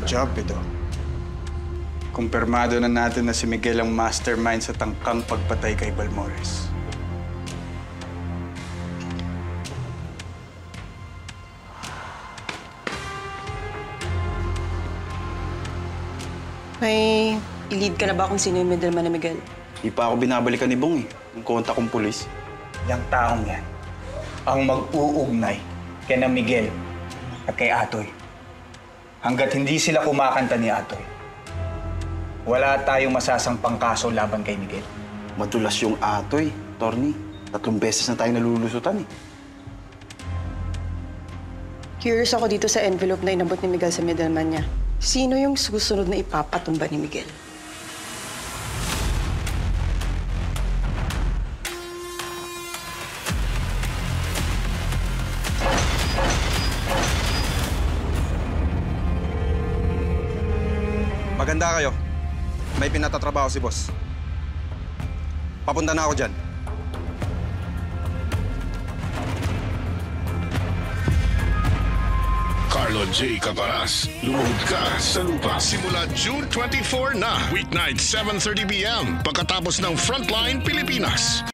job ito. Kumpirmado na natin na si Miguel ang mastermind sa tangkang pagpatay kay Balmores. May i-lead ka na ba kung sino yung middleman ni Miguel? Di pa ako binabalikan ni Bong yung kontak kong pulis. Yang taong yan ang mag-uugnay kay na Miguel at kay Atoy. Hanggat hindi sila kumakanta ni Atoy, wala tayong masasampang kaso laban kay Miguel. Madulas yung Atoy, Torny. 3 beses na tayo nalulusutan eh. Curious ako dito sa envelope na inabot ni Miguel sa middleman niya. Sino yung susunod na ipapatumba ni Miguel? Maganda kayo. May pinatatrabaho si boss. Papunta na ako dyan. Carlo J. Caparas, lumuhod ka sa lupa. Simula June 24 na, weeknight 7:30 p.m. pagkatapos ng Frontline Pilipinas.